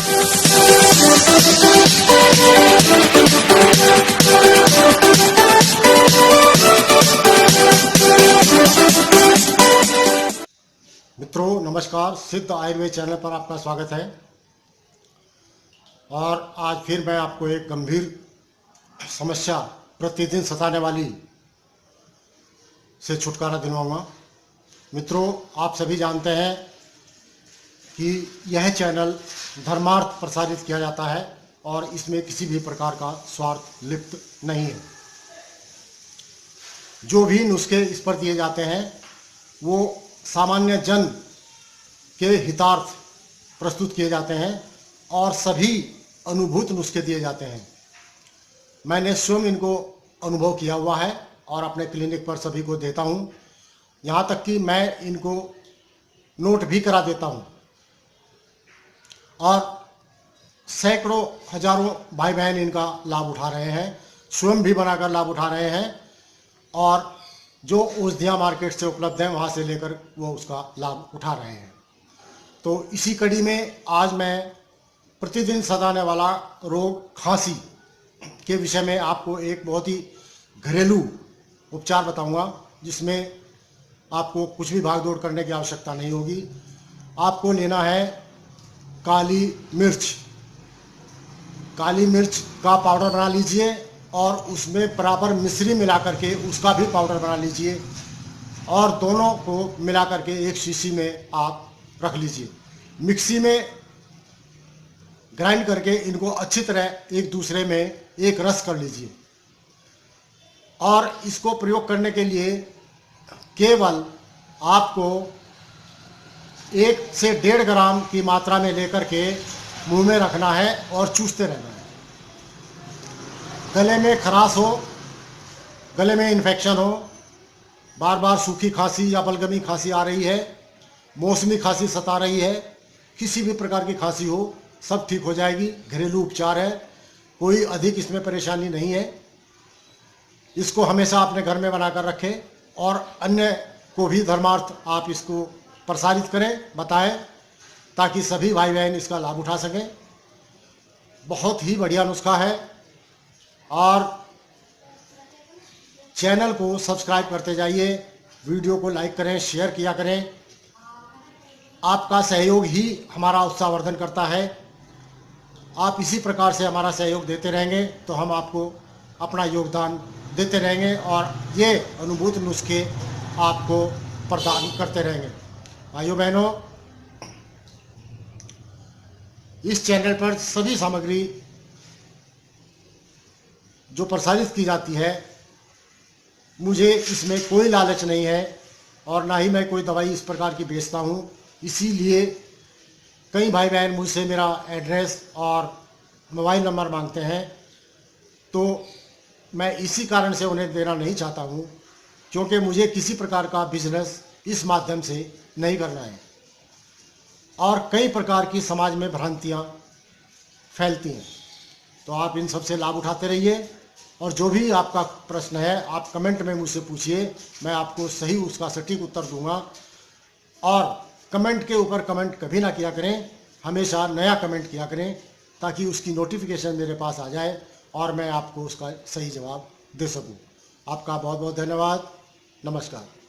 मित्रों नमस्कार, सिद्ध आयुर्वेद चैनल पर आपका स्वागत है। और आज फिर मैं आपको एक गंभीर समस्या प्रतिदिन सताने वाली से छुटकारा दिलवाऊंगा। मित्रों, आप सभी जानते हैं कि यह चैनल धर्मार्थ प्रसारित किया जाता है और इसमें किसी भी प्रकार का स्वार्थ लिप्त नहीं है। जो भी नुस्खे इस पर दिए जाते हैं वो सामान्य जन के हितार्थ प्रस्तुत किए जाते हैं और सभी अनुभूत नुस्खे दिए जाते हैं। मैंने स्वयं इनको अनुभव किया हुआ है और अपने क्लिनिक पर सभी को देता हूं। यहाँ तक कि मैं इनको नोट भी करा देता हूं और सैकड़ों हजारों भाई बहन इनका लाभ उठा रहे हैं, स्वयं भी बनाकर लाभ उठा रहे हैं और जो औषधियाँ मार्केट से उपलब्ध हैं वहाँ से लेकर वो उसका लाभ उठा रहे हैं। तो इसी कड़ी में आज मैं प्रतिदिन सताने वाला रोग खांसी के विषय में आपको एक बहुत ही घरेलू उपचार बताऊंगा, जिसमें आपको कुछ भी भागदौड़ करने की आवश्यकता नहीं होगी। आपको लेना है काली मिर्च। काली मिर्च का पाउडर बना लीजिए और उसमें बराबर मिश्री मिला करके उसका भी पाउडर बना लीजिए और दोनों को मिला करके एक शीशी में आप रख लीजिए। मिक्सी में ग्राइंड करके इनको अच्छी तरह एक दूसरे में एक रस कर लीजिए और इसको प्रयोग करने के लिए केवल आपको 1 से 1.5 ग्राम की मात्रा में लेकर के मुंह में रखना है और चूसते रहना है। गले में खराश हो, गले में इन्फेक्शन हो, बार बार सूखी खांसी या बलगमी खांसी आ रही है, मौसमी खांसी सता रही है, किसी भी प्रकार की खांसी हो, सब ठीक हो जाएगी। घरेलू उपचार है, कोई अधिक इसमें परेशानी नहीं है। इसको हमेशा अपने घर में बनाकर रखें और अन्य को भी धर्मार्थ आप इसको प्रसारित करें, बताएं, ताकि सभी भाई बहन इसका लाभ उठा सकें। बहुत ही बढ़िया नुस्खा है और चैनल को सब्सक्राइब करते जाइए, वीडियो को लाइक करें, शेयर किया करें। आपका सहयोग ही हमारा उत्साहवर्धन करता है। आप इसी प्रकार से हमारा सहयोग देते रहेंगे तो हम आपको अपना योगदान देते रहेंगे और ये अनुभूत नुस्खे आपको प्रदान करते रहेंगे। भाइयों बहनों, इस चैनल पर सभी सामग्री जो प्रसारित की जाती है, मुझे इसमें कोई लालच नहीं है और ना ही मैं कोई दवाई इस प्रकार की बेचता हूँ। इसीलिए कई भाई बहन मुझसे मेरा एड्रेस और मोबाइल नंबर मांगते हैं, तो मैं इसी कारण से उन्हें देना नहीं चाहता हूँ, क्योंकि मुझे किसी प्रकार का बिजनेस इस माध्यम से नहीं करना है। और कई प्रकार की समाज में भ्रांतियाँ फैलती हैं, तो आप इन सब से लाभ उठाते रहिए और जो भी आपका प्रश्न है आप कमेंट में मुझसे पूछिए, मैं आपको सही उसका सटीक उत्तर दूंगा। और कमेंट के ऊपर कमेंट कभी ना किया करें, हमेशा नया कमेंट किया करें ताकि उसकी नोटिफिकेशन मेरे पास आ जाए और मैं आपको उसका सही जवाब दे सकूं। आपका बहुत बहुत धन्यवाद। नमस्कार।